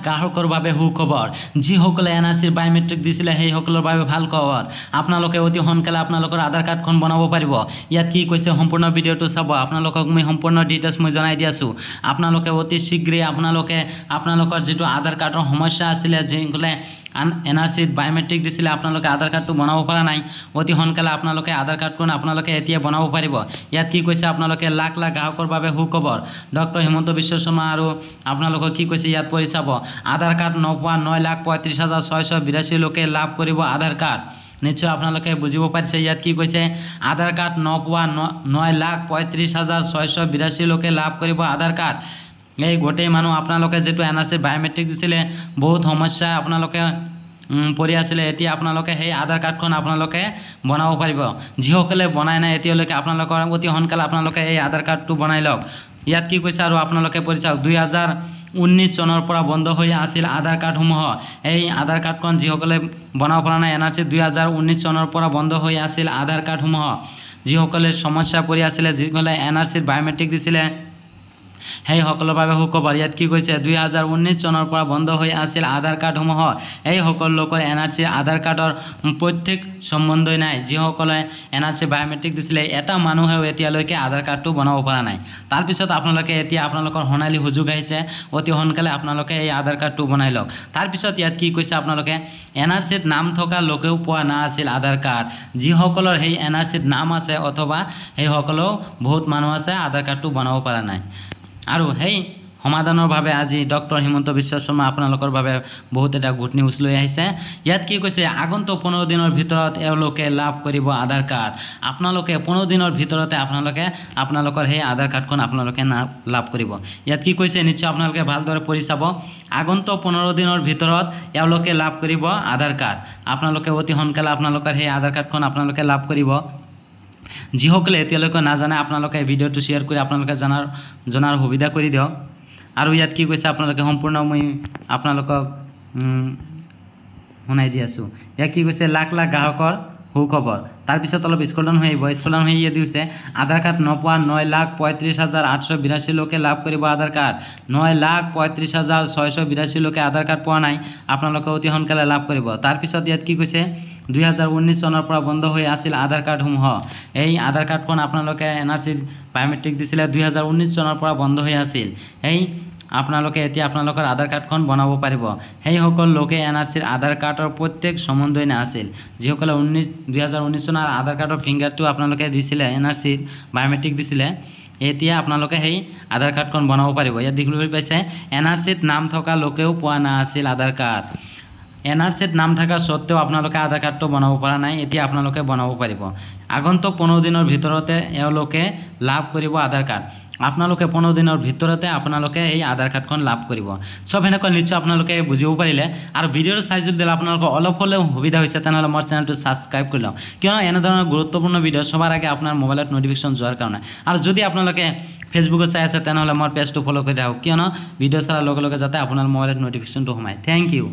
গ্ৰাহকৰ বাবে সুখবৰ যিসকলে এনআৰচিৰ বায়োমেট্ৰিক দিছিলে সেইসকলৰ বাবে ভাল খবৰ আপোনালোকে অতি সোনকালে আপোনালোকৰ আধাৰ কাৰ্ডখন বনাব পাৰিব ইয়াত কি কৈছে সম্পূৰ্ণ ভিডিঅ'টো চাব আপোনালোকক মই সম্পূৰ্ণ ডিটেইলছ মই জনাই দি আছোঁ আপোনালোকে অতি শীঘ্ৰে আপোনালোকৰ যেটো আধাৰ কাৰ্ডৰ সমস্যা আছিল যিসকলে এনআৰচিত বায়োমেট্ৰিক দিছিলে আপোনালোকে আধাৰ কাৰ্ডটো বনাব পৰা নাই অতি সোনকালে আপোনালোকে আধাৰ কাৰ্ডখন আপোনালোকে এতিয়া বনাব পাৰিব ইয়াত কি কৈছে আপোনালোকে লাখ লাখ গ্ৰাহকৰ বাবে সুখবৰ ডক্টৰ হিমন্ত বিশ্ব শৰ্মা আৰু আপোনালোকক কি কৈছে ইয়াত পঢ়ি চাব আধাৰ কাৰ্ড নোপোৱা 9,35,682 লোকে লাভ কৰিব আধাৰ কাৰ্ড নিশ্চয় আপোনালোকে বুজিব পাৰিছে ইয়াত কি কৈছে আধাৰ কাৰ্ড নোপোৱা 9,35,682 লোকে লাভ কৰিব আধাৰ কাৰ্ড এই গোটেই মানুহ আপোনালোকে যেটো এনআৰচি বায়োমেট্ৰিক দিছিলে বহুত সমস্যা আপোনালোকে পৰি আছিল এতিয়া আপোনালোকে সেই আধাৰ কাৰ্ডখন আপোনালোকে বনাব পাৰিব যিসকলে বনাই নাই এতিয়ালৈকে আপোনালোকৰ অতি সোনকালে আপোনালোকে এই আধাৰ কাৰ্ডটো বনাই লওক ইয়াত কি কৈছে আৰু আপোনালোকে পঢ়ি চাওক 2019 চনৰ পৰা বন্ধ হৈ আছিল আধাৰ কাৰ্ডসমূহ এই আধাৰ কাৰ্ডখন যিসকলে বনাব পৰা নাই এনআৰচি 2019 চনৰ পৰা বন্ধ হৈ আছিল আধাৰ কাৰ্ডসমূহ যিসকলে সমস্যা পৰি আছিল যিসকলে এনআৰচিৰ বায়োমেট্ৰিক দিছিলে সেই সকলৰ বাবে সুখবৰ ইয়াত কি কৈছে 2019 চনৰ পৰা বন্ধ হৈ আছিল আধাৰ কাৰ্ডসমূহ এই সকল লোকৰ এনআৰচি আধাৰ কাৰ্ডৰ প্ৰত্যেক সম্বন্ধই নাই যিসকলে এনআৰচি বায়োমেট্ৰিক দিছিলে এটা মানুহেও এতিয়ালৈকে আধাৰ কাৰ্ডটো বনাব পৰা নাই তাৰ পিছত আপোনালোকে এতিয়া আপোনালোকৰ সোণালী সুযোগ আহিছে অতি সোনকালে আপোনালোকে এই আধাৰ কাৰ্ডটো বনাই লওক তাৰ পিছত ইয়াত কি কৈছে আপোনালোকে এনআৰচিত নাম থকা লোকেও পোৱা না আছিল আধাৰ কাৰ্ড যিসকলৰ সেই এনআৰচিত নাম আছে অথবা সেই সকলেও বহুত মানুহ আছে আধাৰ কাৰ্ডটো বনাব পৰা নাই আৰু সেই সমাধানৰ বাবে আজি ডক্টৰ হিমন্ত বিশ্ব শৰ্মা আপোনালোকৰ বাবে বহুত এটা গুড নিউজ লৈ আহিছে ইয়াত কি কৈছে আগন্তুক 15 দিনৰ ভিতৰত এওঁলোকে লাভ কৰিব আধাৰ কাৰ্ড আপোনালোকে 15 দিনৰ ভিতৰতে আপোনালোকৰ সেই আধাৰ কাৰ্ডখন আপোনালোকে লাভ কৰিব ইয়াত কি কৈছে নিশ্চয় আপোনালোকে ভালদৰে পঢ়ি চাব আগন্তুক 15 দিনৰ ভিতৰত এওঁলোকে লাভ কৰিব আধাৰ কাৰ্ড আপোনালোকে অতি সোনকালে আপোনালোকৰ সেই আধাৰ কাৰ্ডখন আপোনালোকে লাভ কৰিব যিসকলে এতিয়ালৈকে নাজানে আপোনালোকে ভিডিঅ'টো শ্বেয়াৰ কৰি আপোনালোকে জনাৰ সুবিধা কৰি দিয়ক আৰু ইয়াত কি কৈছে আপোনালোকে সম্পূৰ্ণ মই আপোনালোকক শুনাই দি আছোঁ ইয়াত কি কৈছে লাখ লাখ গ্ৰাহকৰ সুখবৰ তাৰ পিছত অলপ স্কলন হৈ ইয়াত দিছে আধাৰ কাৰ্ড নোপোৱা 9,35,882 লোকে লাভ কৰিব আধাৰ কাৰ্ড 9,35,682 লোকে আধাৰ কাৰ্ড পোৱা নাই আপোনালোকে অতি সোনকালে লাভ কৰিব তাৰ পিছত ইয়াত কি কৈছে 2019 চনৰ পৰা বন্ধ হৈ আছিল আধাৰ কাৰ্ডসমূহ এই আধাৰ কাৰ্ডখন আপোনালোকে এনআৰচিৰ বায়োমেট্ৰিক দিছিলে 2019 চনৰ পৰা বন্ধ হৈ আছিল এই আপোনালোকে এতিয়া আপোনালোকৰ আধাৰ কাৰ্ডখন বনাব পাৰিব সেই সকল লোকে এনআৰচিৰ আধাৰ কাৰ্ডৰ প্ৰত্যেক সম্বন্ধই নাছিল যিসকলে 2019 চনৰ আধাৰ কাৰ্ডৰ ফিংগাৰটো আপোনালোকে দিছিলে এনআৰচিৰ বায়োমেট্ৰিক দিছিলে এতিয়া আপোনালোকে সেই আধাৰ কাৰ্ডখন বনাব পাৰিব ইয়াত দেখিবলৈ পাইছে এনআৰচিত নাম থকা লোকেও পোৱা না আছিল আধাৰ কাৰ্ড এনআৰচিত নাম থকা সত্ত্বেও আপোনালোকে আধাৰ কাৰ্ডটো বনাব পৰা নাই এতিয়া আপোনালোকে বনাব পাৰিব আগন্তুক 15 দিনৰ ভিতৰতে এওঁলোকে লাভ কৰিব আধাৰ কাৰ্ড আপোনালোকে 15 দিনৰ ভিতৰতে আপোনালোকে এই আধাৰ কাৰ্ডখন লাভ কৰিব সব এনেকৈ নিশ্চয় আপোনালোকে বুজিব পাৰিলে আৰু ভিডিঅ'ৰ চাইজ দিলে আপোনালোকৰ অলপ হ'লেও সুবিধা হৈছে তেনেহ'লে মোৰ চেনেলটো ছাবস্ক্ৰাইব কৰি লওক কিয়নো এনেধৰণৰ গুৰুত্বপূৰ্ণ ভিডিঅ' সবাৰ আগে আপোনাৰ মোবাইলত নটিফিকেশ্যন যোৱাৰ কাৰণে আৰু যদি আপোনালোকে ফেচবুকত চাই আছে তেনেহ'লে মোৰ পেজটো ফ'ল' কৰি ৰাখক কিয়নো ভিডিঅ' চোৱাৰ লগে লগে যাতে আপোনাৰ মোবাইলত নটিফিকেশ্যনটো সোমায় থেংক ইউ